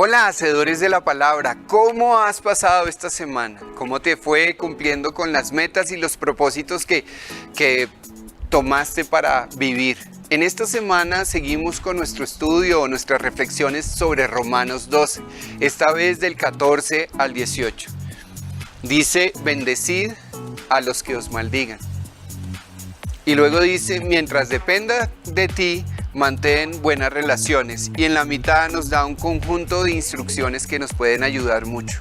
Hola, hacedores de la palabra, ¿cómo has pasado esta semana? ¿Cómo te fue cumpliendo con las metas y los propósitos que tomaste para vivir? En esta semana seguimos con nuestro estudio o nuestras reflexiones sobre Romanos 12, esta vez del 14 al 18. Dice, bendecid a los que os maldigan. Y luego dice, mientras dependa de ti, mantén buenas relaciones. Y en la mitad nos da un conjunto de instrucciones que nos pueden ayudar mucho.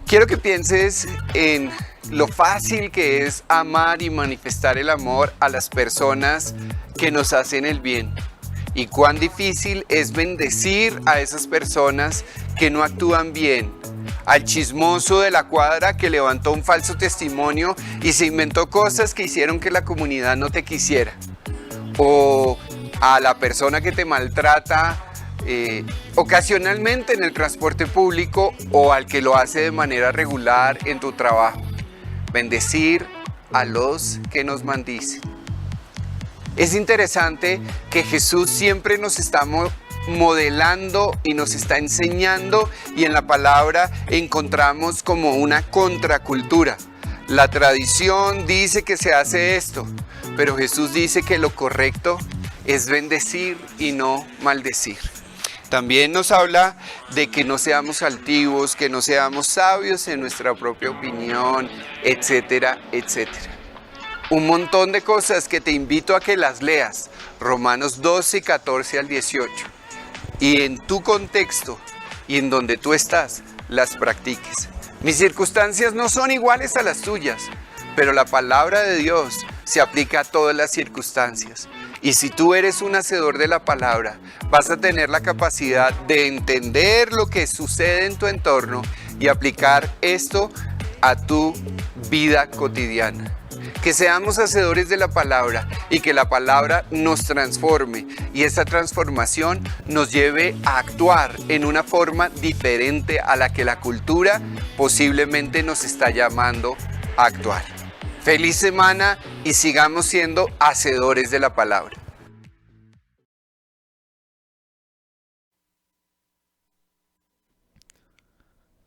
Quiero que pienses en lo fácil que es amar y manifestar el amor a las personas que nos hacen el bien. Y cuán difícil es bendecir a esas personas que no actúan bien. Al chismoso de la cuadra que levantó un falso testimonio y se inventó cosas que hicieron que la comunidad no te quisiera. O a la persona que te maltrata ocasionalmente en el transporte público o al que lo hace de manera regular en tu trabajo. Bendecir a los que nos maldicen. Es interesante que Jesús siempre nos está modelando y nos está enseñando, y en la palabra encontramos como una contracultura. La tradición dice que se hace esto, pero Jesús dice que lo correcto es bendecir y no maldecir. También nos habla de que no seamos altivos, que no seamos sabios en nuestra propia opinión, etcétera, etcétera. Un montón de cosas que te invito a que las leas. Romanos 12, 14 al 18. Y en tu contexto y en donde tú estás, las practiques. Mis circunstancias no son iguales a las tuyas, pero la palabra de Dios se aplica a todas las circunstancias. Y si tú eres un hacedor de la palabra, vas a tener la capacidad de entender lo que sucede en tu entorno y aplicar esto a tu vida cotidiana. Que seamos hacedores de la palabra y que la palabra nos transforme y esta transformación nos lleve a actuar en una forma diferente a la que la cultura posiblemente nos está llamando a actuar. Feliz semana y sigamos siendo hacedores de la palabra.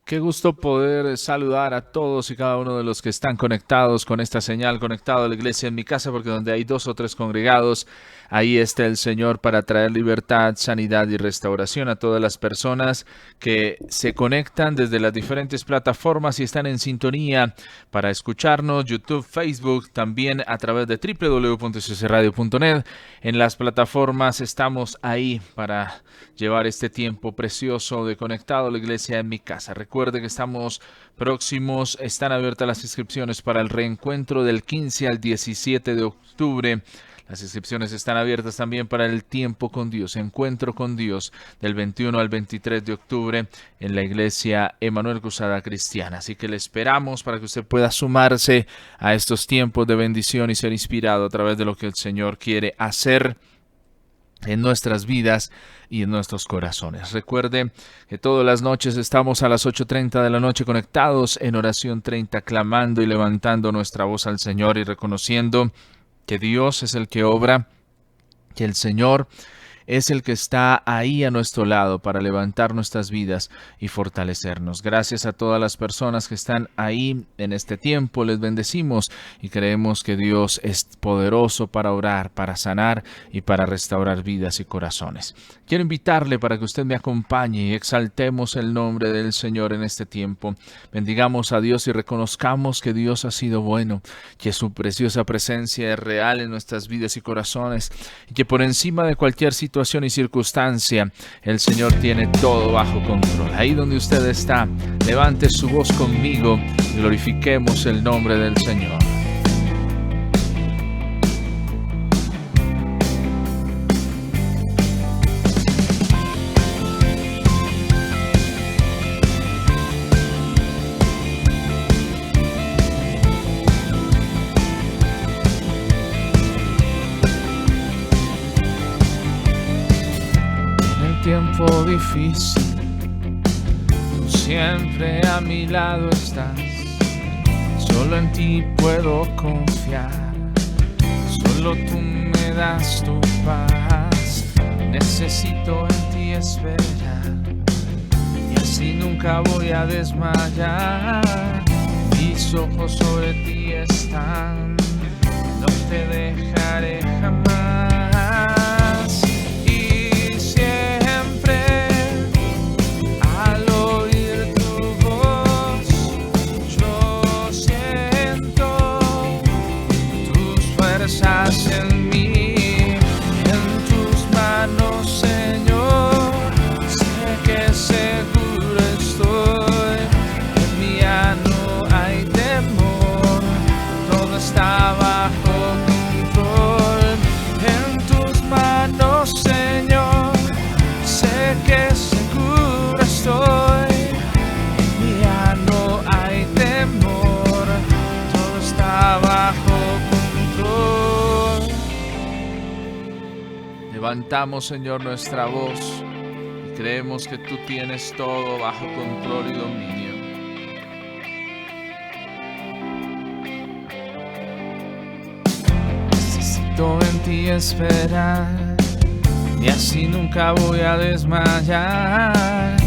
Qué gusto poder saludar a todos y cada uno de los que están conectados con esta señal, conectado a la iglesia en mi casa, porque donde hay 2 o 3 congregados, ahí está el Señor para traer libertad, sanidad y restauración a todas las personas que se conectan desde las diferentes plataformas y están en sintonía para escucharnos, YouTube, Facebook, también a través de www.ccradio.net. En las plataformas estamos ahí para llevar este tiempo precioso de conectado a la iglesia en mi casa. Recuerde que estamos próximos, están abiertas las inscripciones para el reencuentro del 15 al 17 de octubre. Las inscripciones están abiertas también para el tiempo con Dios, encuentro con Dios, del 21 al 23 de octubre en la iglesia Emanuel Cruzada Cristiana. Así que le esperamos para que usted pueda sumarse a estos tiempos de bendición y ser inspirado a través de lo que el Señor quiere hacer en nuestras vidas y en nuestros corazones. Recuerde que todas las noches estamos a las 8:30 de la noche conectados en oración 30, clamando y levantando nuestra voz al Señor y reconociendo que Dios es el que obra, que el Señor es el que está ahí a nuestro lado para levantar nuestras vidas y fortalecernos. Gracias a todas las personas que están ahí en este tiempo. Les bendecimos y creemos que Dios es poderoso para orar, para sanar y para restaurar vidas y corazones. Quiero invitarle para que usted me acompañe y exaltemos el nombre del Señor en este tiempo. Bendigamos a Dios y reconozcamos que Dios ha sido bueno, que su preciosa presencia es real en nuestras vidas y corazones y que por encima de cualquier situación y circunstancia, el Señor tiene todo bajo control. Ahí donde usted está, levante su voz conmigo y glorifiquemos el nombre del Señor. Tiempo difícil, tú siempre a mi lado estás, solo en ti puedo confiar, solo tú me das tu paz, necesito en ti esperar, así nunca voy a desmayar. Mis ojos sobre ti están, no te dejaré jamás. Y siempre al oír tu voz yo siento tus fuerzas en mí. En tus manos, Señor, sé que seguro estoy. En mí ya no hay temor, todo está bajo control. En tus manos, Señor, sé que seguro estoy. En mí ya no hay temor, todo está bajo control. Levantamos, Señor, nuestra voz y creemos que tú tienes todo bajo control y dominio. Necesito en ti esperar y así nunca voy a desmayar.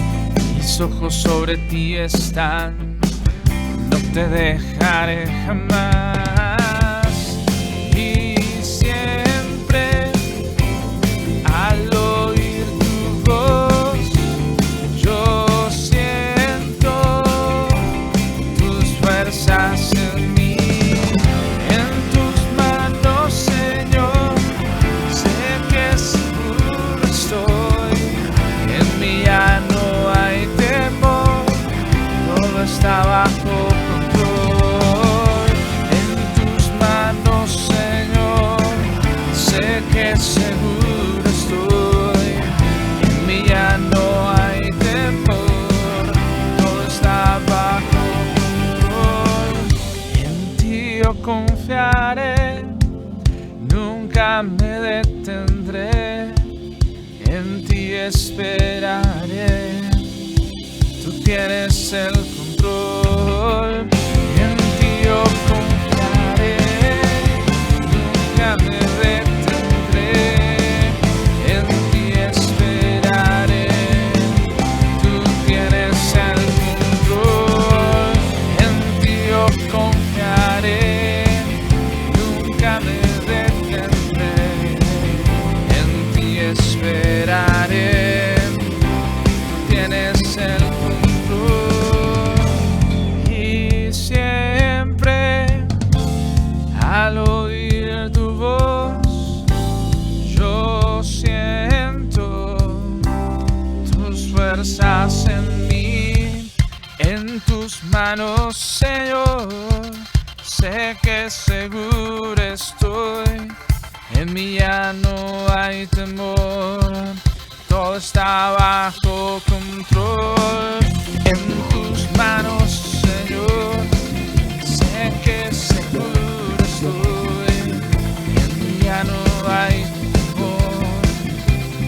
Mis ojos sobre ti están, no te dejaré jamás. Y siempre al oír tu voz yo siento tus fuerzas en mí. En tus manos, Señor, sé que seguro estoy. En mí ya no hay temor, todo está bajo control. En tus manos, Señor, sé que seguro estoy. En mí ya no hay temor, todo está bajo control. En ti yo confiaré, nunca me detendré. En ti esperaré, tú tienes el control. En ti yo confiaré, nunca me detendré. En ti esperaré, tú tienes el control. En ti yo confiaré, nunca me detendré. En ti esperaré, tienes el control. Y siempre al oír tu voz yo siento tus fuerzas en mí. En tus manos, Señor, sé que seguro estoy. En mí ya no hay temor, todo está bajo control. En tus manos, Señor, sé que seguro estoy. En mí ya no hay temor,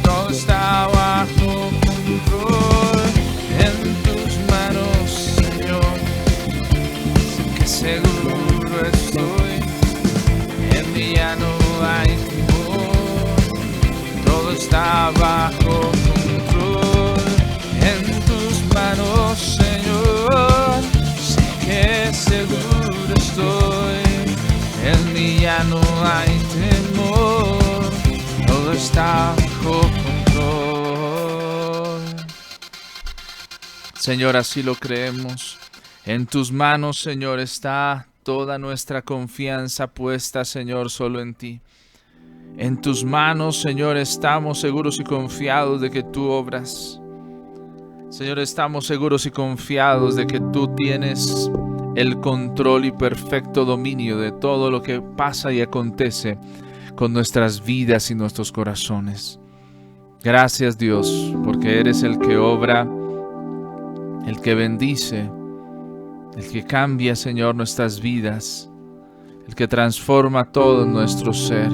todo está bajo control. En tus manos, Señor, sé que seguro estoy. En mí ya no hay temor, todo está bajo control. En tus manos, Señor, sé que seguro estoy. En mí ya no hay temor, todo está bajo control. Señor, así lo creemos. En tus manos, Señor, está toda nuestra confianza puesta, Señor, solo en ti. En tus manos, Señor, estamos seguros y confiados de que tú obras. Señor, estamos seguros y confiados de que tú tienes el control y perfecto dominio de todo lo que pasa y acontece con nuestras vidas y nuestros corazones. Gracias, Dios, porque eres el que obra, el que bendice, el que cambia, Señor, nuestras vidas, el que transforma todo nuestro ser.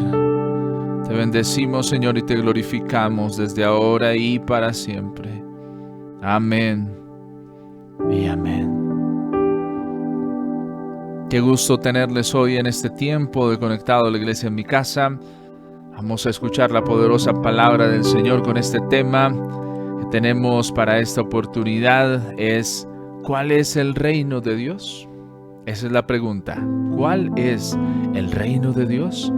Te bendecimos, Señor, y te glorificamos desde ahora y para siempre. Amén y amén. Qué gusto tenerles hoy en este tiempo de Conectado a la Iglesia en mi casa. Vamos a escuchar la poderosa palabra del Señor con este tema que tenemos para esta oportunidad es: ¿cuál es el reino de Dios? Esa es la pregunta. ¿Cuál es el reino de Dios?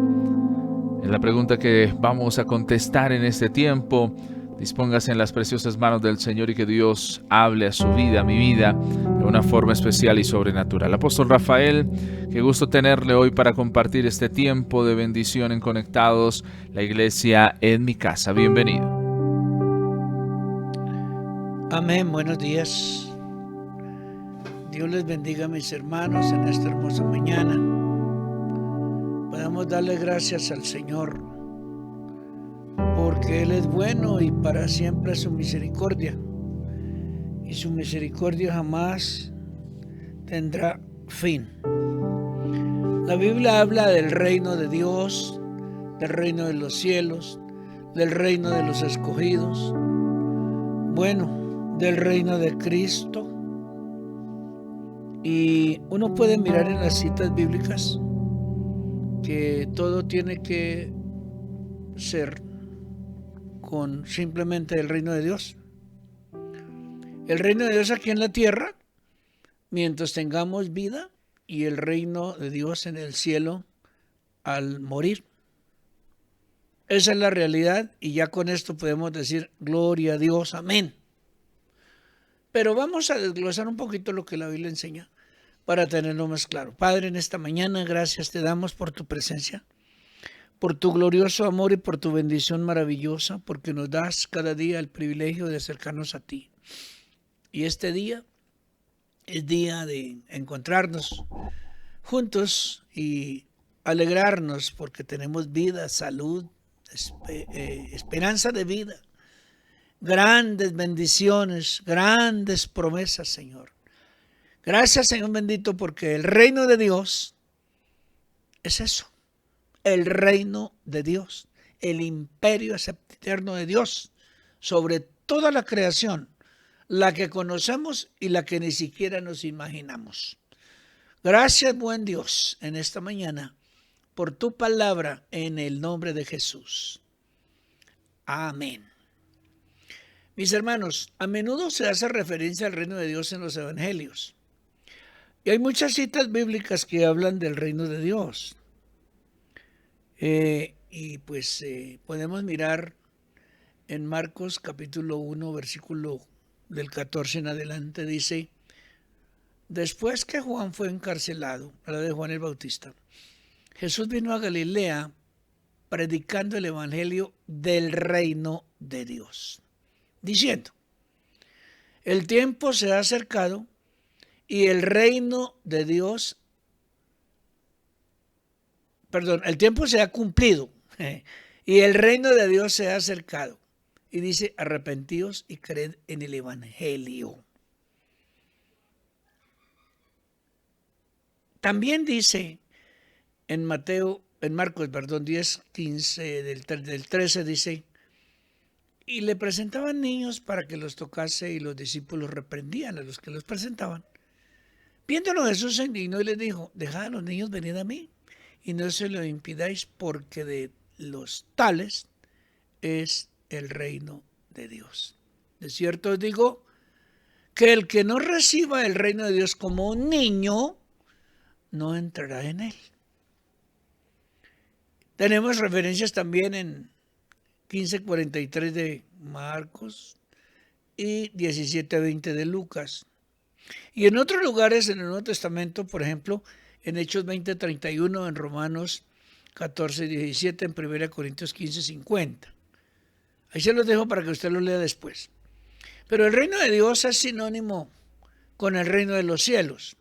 Es la pregunta que vamos a contestar en este tiempo. Dispóngase en las preciosas manos del Señor y que Dios hable a su vida, a mi vida, de una forma especial y sobrenatural. Apóstol Rafael, qué gusto tenerle hoy para compartir este tiempo de bendición en Conectados, la iglesia en mi casa. Bienvenido. Amén, buenos días. Dios les bendiga a mis hermanos en esta hermosa mañana. Podemos darle gracias al Señor, porque Él es bueno y para siempre es su misericordia. Y su misericordia jamás tendrá fin. La Biblia habla del reino de Dios, del reino de los cielos, del reino de los escogidos, bueno, del reino de Cristo. Y uno puede mirar en las citas bíblicas que todo tiene que ser con simplemente el reino de Dios. El reino de Dios aquí en la tierra, mientras tengamos vida, y el reino de Dios en el cielo al morir. Esa es la realidad y ya con esto podemos decir gloria a Dios, amén. Pero vamos a desglosar un poquito lo que la Biblia enseña para tenerlo más claro. Padre, en esta mañana gracias te damos por tu presencia, por tu glorioso amor y por tu bendición maravillosa, porque nos das cada día el privilegio de acercarnos a ti. Y este día es día de encontrarnos juntos y alegrarnos porque tenemos vida, salud, esperanza de vida. Grandes bendiciones, grandes promesas, Señor. Gracias, Señor bendito, porque el reino de Dios es eso, el reino de Dios, el imperio eterno de Dios sobre toda la creación, la que conocemos y la que ni siquiera nos imaginamos. Gracias, buen Dios, en esta mañana, por tu palabra en el nombre de Jesús. Amén. Mis hermanos, a menudo se hace referencia al reino de Dios en los evangelios. Y hay muchas citas bíblicas que hablan del reino de Dios. Podemos mirar en Marcos capítulo 1, versículo del 14 en adelante, dice: después que Juan fue encarcelado, habla de Juan el Bautista, Jesús vino a Galilea predicando el evangelio del reino de Dios, diciendo: el tiempo se ha acercado y el reino de Dios, el tiempo se ha cumplido y el reino de Dios se ha acercado. Y dice: arrepentíos y creed en el evangelio. También dice en Marcos 10, 15 del 13 dice: y le presentaban niños para que los tocase, y los discípulos reprendían a los que los presentaban. Viéndolo, Jesús se indignó y les dijo: dejad a los niños venir a mí, y no se lo impidáis, porque de los tales es el reino de Dios. De cierto os digo que el que no reciba el reino de Dios como un niño, no entrará en él. Tenemos referencias también en 15:43 de Marcos y 17:20 de Lucas. Y en otros lugares en el Nuevo Testamento, por ejemplo, en Hechos 20:31, en Romanos 14:17, en 1 Corintios 15:50. Ahí se los dejo para que usted lo lea después. Pero el reino de Dios es sinónimo con el reino de los cielos.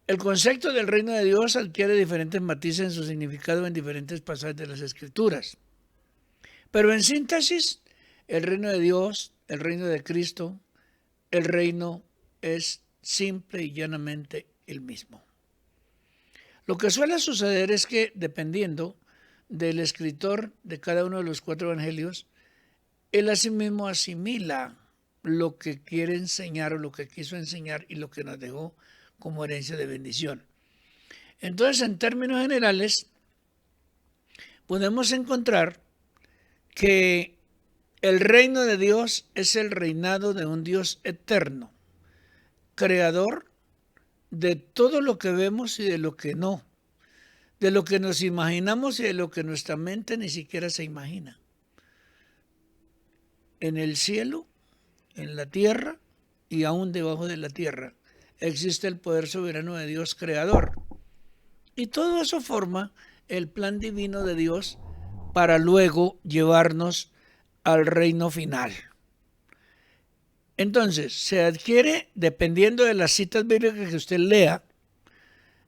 El concepto del reino de Dios adquiere diferentes matices en su significado en diferentes pasajes de las Escrituras. Pero en síntesis, el reino de Dios, el reino de Cristo, el reino es simple y llanamente el mismo. Lo que suele suceder es que, dependiendo del escritor de cada uno de los 4 evangelios, él asimismo asimila lo que quiere enseñar o lo que quiso enseñar y lo que nos dejó como herencia de bendición. Entonces, en términos generales, podemos encontrar que El reino de Dios es el reinado de un Dios eterno, creador de todo lo que vemos y de lo que no, de lo que nos imaginamos y de lo que nuestra mente ni siquiera se imagina. En el cielo, en la tierra y aún debajo de la tierra existe el poder soberano de Dios creador. Y todo eso forma el plan divino de Dios para luego llevarnos al reino final. Entonces, se adquiere, dependiendo de las citas bíblicas que usted lea,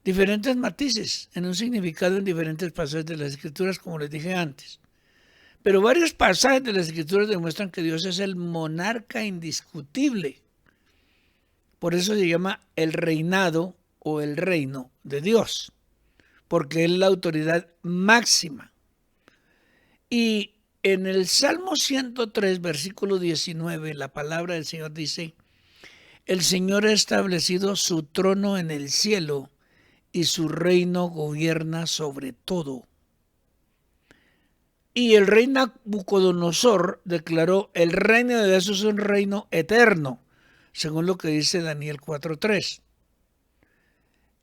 diferentes matices en un significado en diferentes pasajes de las Escrituras, como les dije antes. Pero varios pasajes de las Escrituras demuestran que Dios es el monarca indiscutible. Por eso se llama el reinado o el reino de Dios, porque es la autoridad máxima. Y en el Salmo 103, versículo 19, la palabra del Señor dice: el Señor ha establecido su trono en el cielo y su reino gobierna sobre todo. Y el rey Nabucodonosor declaró: el reino de Dios es un reino eterno, según lo que dice Daniel 4:3.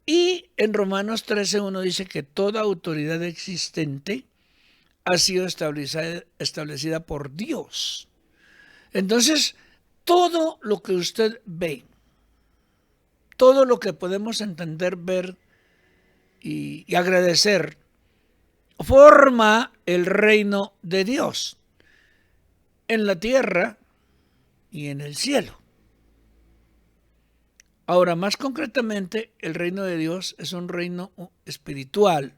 Y en Romanos 13:1 dice que toda autoridad existente ha sido establecida por Dios. Entonces, todo lo que usted ve, todo lo que podemos entender, ver y agradecer, forma el reino de Dios en la tierra y en el cielo. Ahora, más concretamente, el reino de Dios es un reino espiritual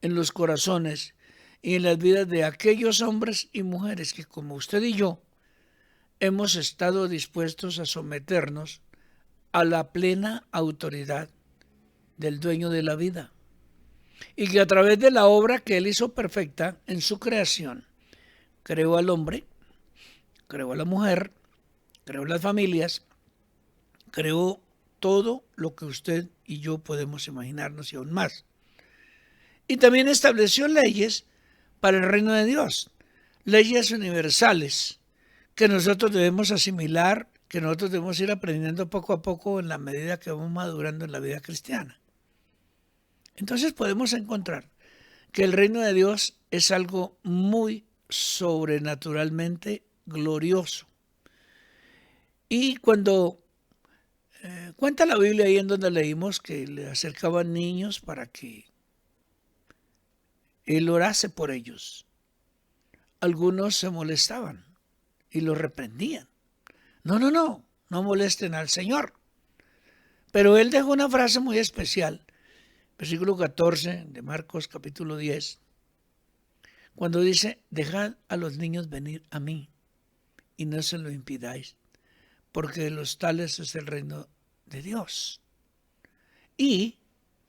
en los corazones y en las vidas de aquellos hombres y mujeres que, como usted y yo, hemos estado dispuestos a someternos a la plena autoridad del dueño de la vida. Y que a través de la obra que Él hizo perfecta en su creación, creó al hombre, creó a la mujer, creó las familias, creó todo lo que usted y yo podemos imaginarnos y aún más. Y también estableció leyes para el reino de Dios, leyes universales que nosotros debemos asimilar, que nosotros debemos ir aprendiendo poco a poco en la medida que vamos madurando en la vida cristiana. Entonces podemos encontrar que el reino de Dios es algo muy sobrenaturalmente glorioso. Y cuando cuenta la Biblia ahí en donde leímos que le acercaban niños para que Él orase por ellos, algunos se molestaban y lo reprendían. No molesten al Señor. Pero Él dejó una frase muy especial, versículo 14 de Marcos capítulo 10, cuando dice: dejad a los niños venir a mí y no se lo impidáis, porque de los tales es el reino de Dios. Y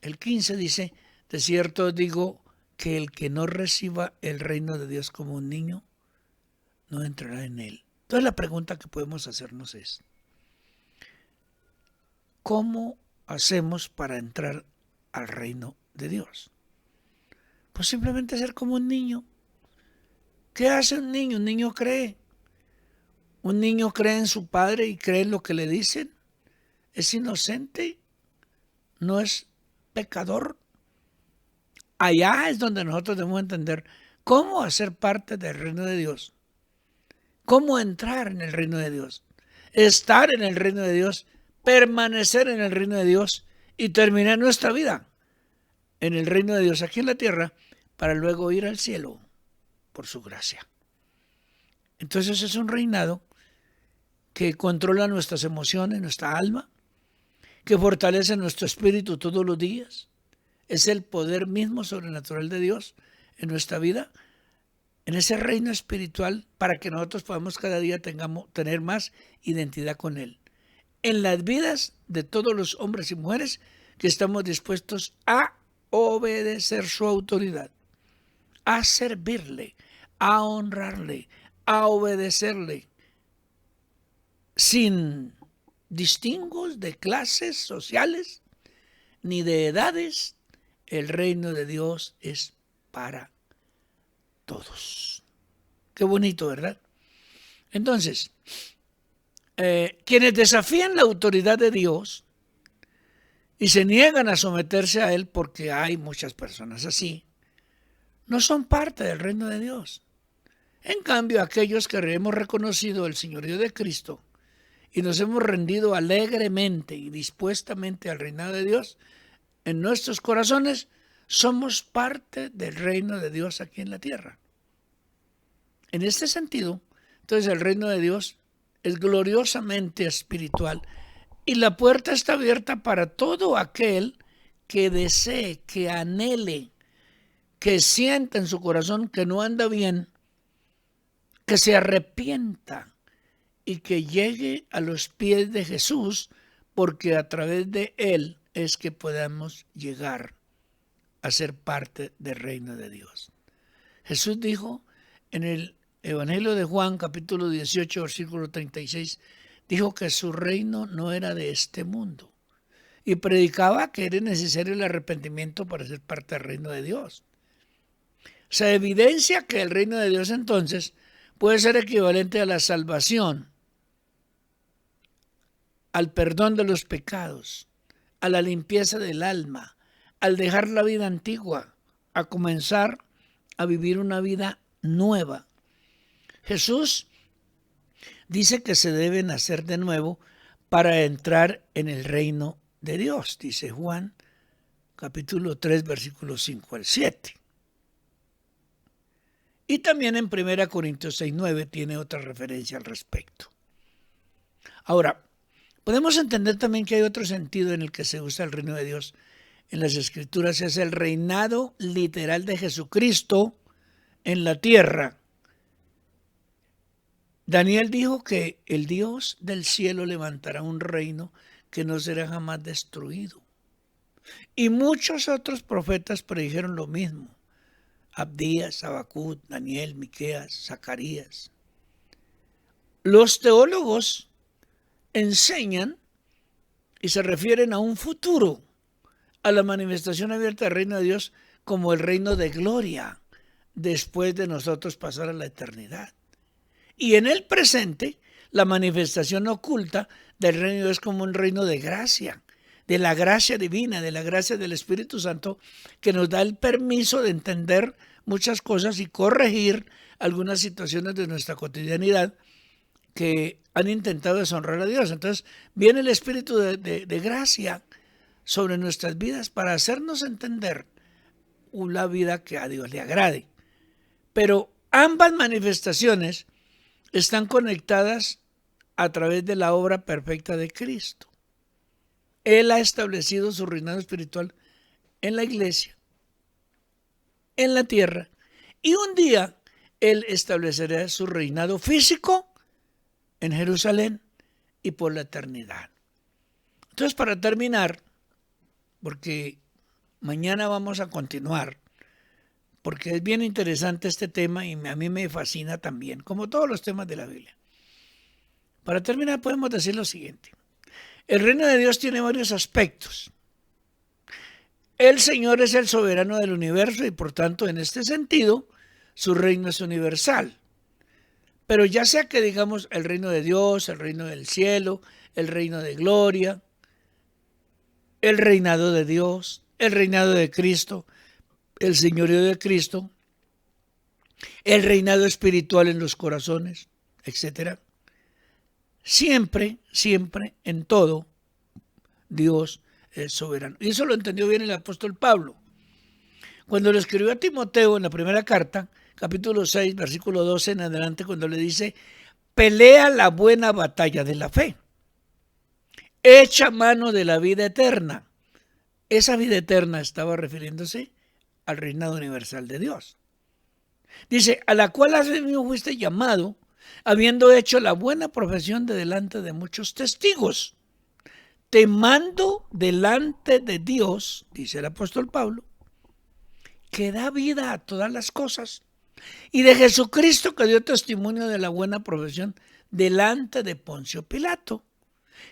el 15 dice: de cierto digo que el que no reciba el reino de Dios como un niño, no entrará en él. Entonces la pregunta que podemos hacernos es: ¿cómo hacemos para entrar al reino de Dios? Pues simplemente ser como un niño. ¿Qué hace un niño? Un niño cree. Un niño cree en su padre y cree en lo que le dicen. Es inocente, no es pecador. Allá es donde nosotros debemos entender cómo hacer parte del reino de Dios. Cómo entrar en el reino de Dios. Estar en el reino de Dios, permanecer en el reino de Dios y terminar nuestra vida en el reino de Dios aquí en la tierra para luego ir al cielo por su gracia. Entonces es un reinado que controla nuestras emociones, nuestra alma, que fortalece nuestro espíritu todos los días. Es el poder mismo sobrenatural de Dios en nuestra vida, en ese reino espiritual, para que nosotros podamos cada día tener más identidad con Él. En las vidas de todos los hombres y mujeres que estamos dispuestos a obedecer su autoridad, a servirle, a honrarle, a obedecerle, sin distingos de clases sociales ni de edades. El reino de Dios es para todos. Qué bonito, ¿verdad? Entonces, quienes desafían la autoridad de Dios y se niegan a someterse a Él, porque hay muchas personas así, no son parte del reino de Dios. En cambio, aquellos que hemos reconocido el señorío de Cristo y nos hemos rendido alegremente y dispuestamente al reinado de Dios en nuestros corazones, somos parte del reino de Dios aquí en la tierra. En este sentido, entonces el reino de Dios es gloriosamente espiritual y la puerta está abierta para todo aquel que desee, que anhele, que sienta en su corazón que no anda bien, que se arrepienta y que llegue a los pies de Jesús, porque a través de Él es que podamos llegar a ser parte del reino de Dios. Jesús dijo en el Evangelio de Juan, capítulo 18, versículo 36, dijo que su reino no era de este mundo y predicaba que era necesario el arrepentimiento para ser parte del reino de Dios. Se evidencia que el reino de Dios entonces puede ser equivalente a la salvación, al perdón de los pecados, a la limpieza del alma, al dejar la vida antigua, a comenzar a vivir una vida nueva. Jesús dice que se debe nacer de nuevo para entrar en el reino de Dios, dice Juan, capítulo 3, versículos 5 al 7. Y también en 1 Corintios 6, 9 tiene otra referencia al respecto. Ahora, podemos entender también que hay otro sentido en el que se usa el reino de Dios en las Escrituras, es el reinado literal de Jesucristo en la tierra. Daniel dijo que el Dios del cielo levantará un reino que no será jamás destruido. Y muchos otros profetas predijeron lo mismo. Abdías, Habacuc, Daniel, Miqueas, Zacarías. Los teólogos enseñan y se refieren a un futuro, a la manifestación abierta del reino de Dios como el reino de gloria, después de nosotros pasar a la eternidad. Y en el presente, la manifestación oculta del reino de Dios como un reino de gracia, de la gracia divina, de la gracia del Espíritu Santo, que nos da el permiso de entender muchas cosas y corregir algunas situaciones de nuestra cotidianidad que han intentado deshonrar a Dios. Entonces viene el Espíritu de gracia sobre nuestras vidas para hacernos entender una vida que a Dios le agrade. Pero ambas manifestaciones están conectadas a través de la obra perfecta de Cristo. Él ha establecido su reinado espiritual en la iglesia, en la tierra, y un día Él establecerá su reinado físico en Jerusalén y por la eternidad. Entonces, para terminar, porque mañana vamos a continuar, porque es bien interesante este tema y a mí me fascina también, como todos los temas de la Biblia. Para terminar, podemos decir lo siguiente. El reino de Dios tiene varios aspectos. El Señor es el soberano del universo y por tanto, en este sentido, su reino es universal. Pero ya sea que digamos el reino de Dios, el reino del cielo, el reino de gloria, el reinado de Dios, el reinado de Cristo, el señorío de Cristo, el reinado espiritual en los corazones, etc. Siempre, siempre, en todo, Dios es soberano. Y eso lo entendió bien el apóstol Pablo. Cuando le escribió a Timoteo en la primera carta, capítulo 6, versículo 12 en adelante, cuando le dice, pelea la buena batalla de la fe, echa mano de la vida eterna. Esa vida eterna estaba refiriéndose al reinado universal de Dios. Dice, a la cual asimismo fuiste llamado, habiendo hecho la buena profesión de delante de muchos testigos. Te mando delante de Dios, dice el apóstol Pablo, que da vida a todas las cosas, y de Jesucristo que dio testimonio de la buena profesión delante de Poncio Pilato,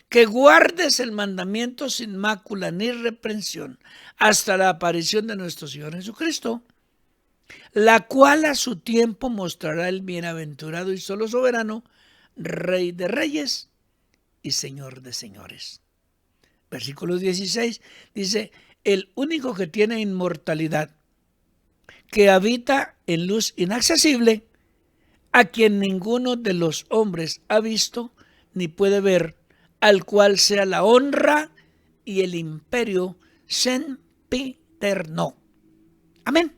que guardes el mandamiento sin mácula ni reprensión hasta la aparición de nuestro Señor Jesucristo, la cual a su tiempo mostrará el bienaventurado y solo soberano Rey de reyes y Señor de señores. Versículo 16 dice, el único que tiene inmortalidad, que habita en luz inaccesible, a quien ninguno de los hombres ha visto ni puede ver, al cual sea la honra y el imperio sempiterno. Amén.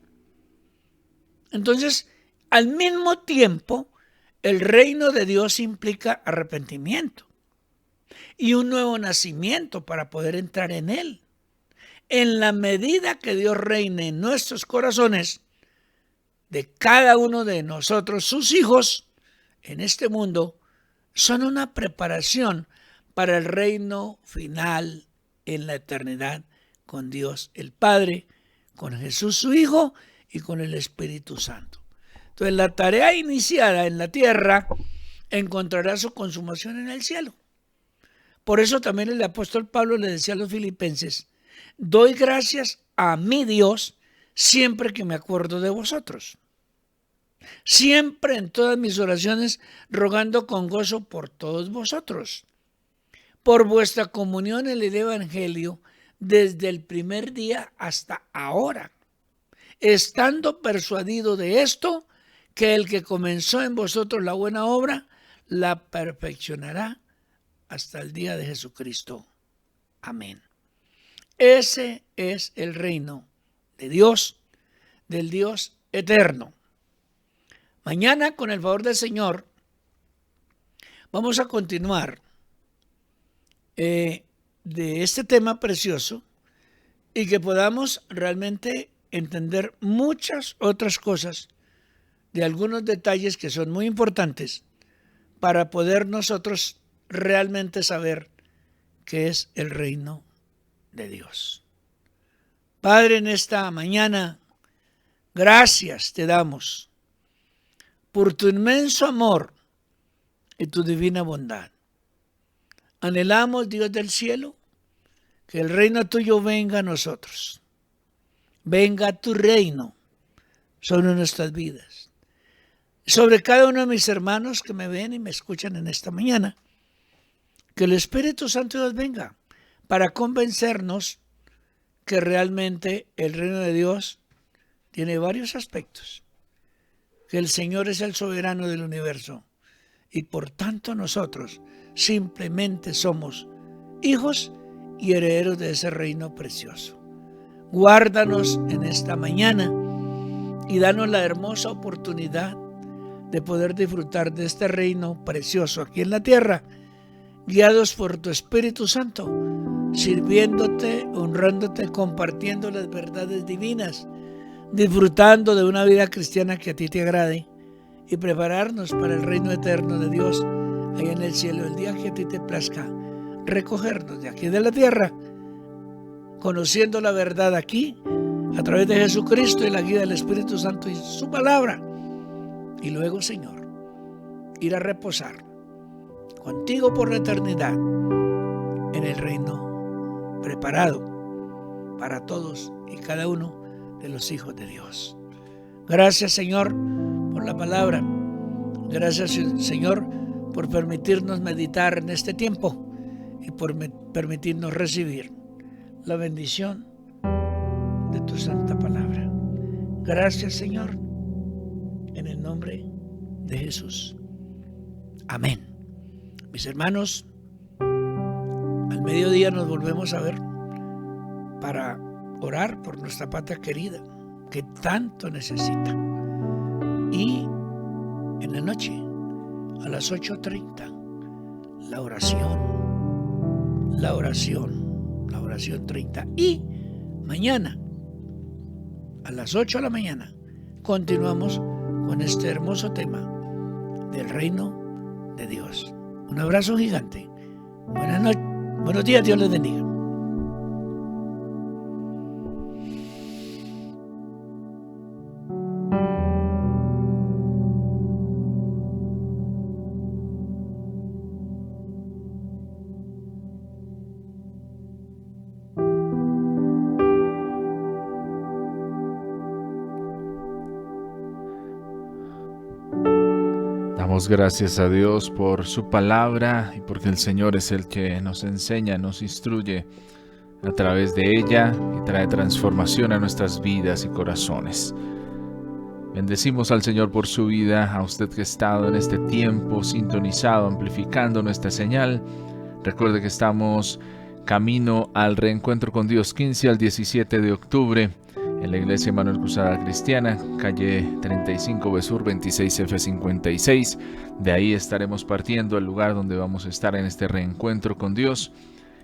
Entonces, al mismo tiempo, el reino de Dios implica arrepentimiento y un nuevo nacimiento para poder entrar en él. En la medida que Dios reine en nuestros corazones, de cada uno de nosotros, sus hijos, en este mundo, son una preparación para el reino final en la eternidad con Dios el Padre, con Jesús su Hijo y con el Espíritu Santo. Entonces la tarea iniciada en la tierra encontrará su consumación en el cielo. Por eso también el apóstol Pablo le decía a los filipenses, doy gracias a mi Dios siempre que me acuerdo de vosotros. Siempre en todas mis oraciones rogando con gozo por todos vosotros, por vuestra comunión en el Evangelio desde el primer día hasta ahora, estando persuadido de esto, que el que comenzó en vosotros la buena obra, la perfeccionará hasta el día de Jesucristo. Amén. Ese es el reino de Dios, del Dios eterno. Mañana, con el favor del Señor, vamos a continuar de este tema precioso y que podamos realmente entender muchas otras cosas de algunos detalles que son muy importantes para poder nosotros realmente saber qué es el reino de Dios. Padre, en esta mañana, gracias te damos por tu inmenso amor y tu divina bondad. Anhelamos, Dios del cielo, que el reino tuyo venga a nosotros. Venga tu reino sobre nuestras vidas. Sobre cada uno de mis hermanos que me ven y me escuchan en esta mañana. Que el Espíritu Santo de Dios venga para convencernos que realmente el reino de Dios tiene varios aspectos. Que el Señor es el soberano del universo y por tanto nosotros simplemente somos hijos y herederos de ese reino precioso. Guárdanos en esta mañana y danos la hermosa oportunidad de poder disfrutar de este reino precioso aquí en la tierra, guiados por tu Espíritu Santo, sirviéndote, honrándote, compartiendo las verdades divinas, disfrutando de una vida cristiana que a ti te agrade y prepararnos para el reino eterno de Dios allá en el cielo, el día que a ti te plazca recogernos de aquí de la tierra, conociendo la verdad aquí a través de Jesucristo y la guía del Espíritu Santo y su palabra, y luego, Señor, ir a reposar contigo por la eternidad en el reino preparado para todos y cada uno de los hijos de Dios. Gracias, Señor, por la palabra. Gracias, Señor, por permitirnos meditar en este tiempo y por permitirnos recibir la bendición de tu santa palabra. Gracias, Señor, en el nombre de Jesús. Amén. Mis hermanos, al mediodía nos volvemos a ver para orar por nuestra patria querida, que tanto necesita. Y en la noche, a las 8:30, la oración 30. Y mañana, a las 8 de la mañana, continuamos con este hermoso tema del reino de Dios. Un abrazo gigante. Buenos días, Dios les bendiga. Damos gracias a Dios por su palabra y porque el Señor es el que nos enseña, nos instruye a través de ella y trae transformación a nuestras vidas y corazones. Bendecimos al Señor por su vida, a usted que ha estado en este tiempo sintonizado, amplificando nuestra señal. Recuerde que estamos camino al reencuentro con Dios 15 al 17 de octubre en la Iglesia Emanuel Cruzada Cristiana, calle 35B Sur 26F56. De ahí estaremos partiendo al lugar donde vamos a estar en este reencuentro con Dios.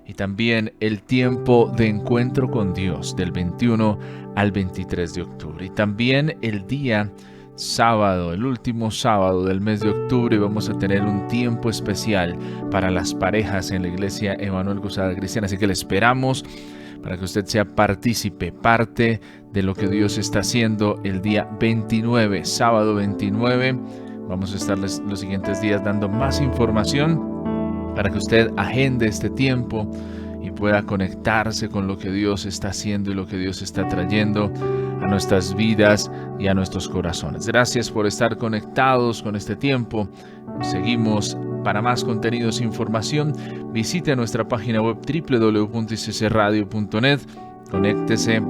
Y también el tiempo de encuentro con Dios del 21 al 23 de octubre. Y también el día sábado, el último sábado del mes de octubre, vamos a tener un tiempo especial para las parejas en la Iglesia Emanuel Cruzada Cristiana. Así que le esperamos para que usted sea partícipe, parte de lo que Dios está haciendo el día 29, sábado 29. Vamos a estar los siguientes días dando más información para que usted agende este tiempo y pueda conectarse con lo que Dios está haciendo y lo que Dios está trayendo a nuestras vidas y a nuestros corazones. Gracias por estar conectados con este tiempo. Seguimos. Para más contenidos e información, visite nuestra página web www.iccradio.net. Conéctese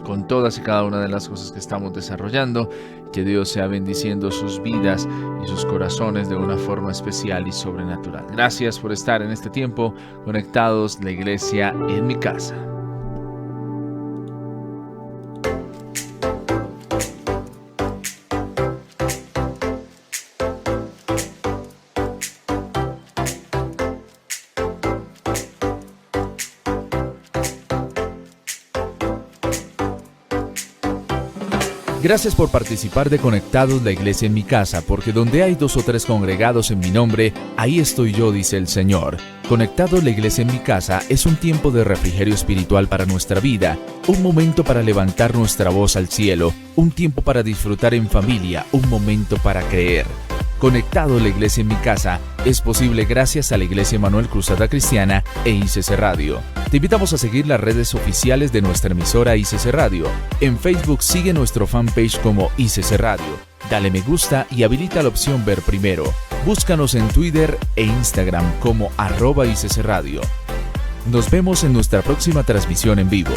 con todas y cada una de las cosas que estamos desarrollando. Que Dios sea bendiciendo sus vidas y sus corazones de una forma especial y sobrenatural. Gracias por estar en este tiempo conectados, la Iglesia en mi casa. Gracias por participar de Conectados la Iglesia en mi casa, porque donde hay 2 o 3 congregados en mi nombre, ahí estoy yo, dice el Señor. Conectados la Iglesia en mi casa es un tiempo de refrigerio espiritual para nuestra vida, un momento para levantar nuestra voz al cielo, un tiempo para disfrutar en familia, un momento para creer. Conectado la Iglesia en mi casa es posible gracias a la Iglesia Emanuel Cruzada Cristiana e ICC Radio. Te invitamos a seguir las redes oficiales de nuestra emisora ICC Radio. En Facebook sigue nuestro fanpage como ICC Radio. Dale me gusta y habilita la opción ver primero. Búscanos en Twitter e Instagram como @ICC Radio. Nos vemos en nuestra próxima transmisión en vivo.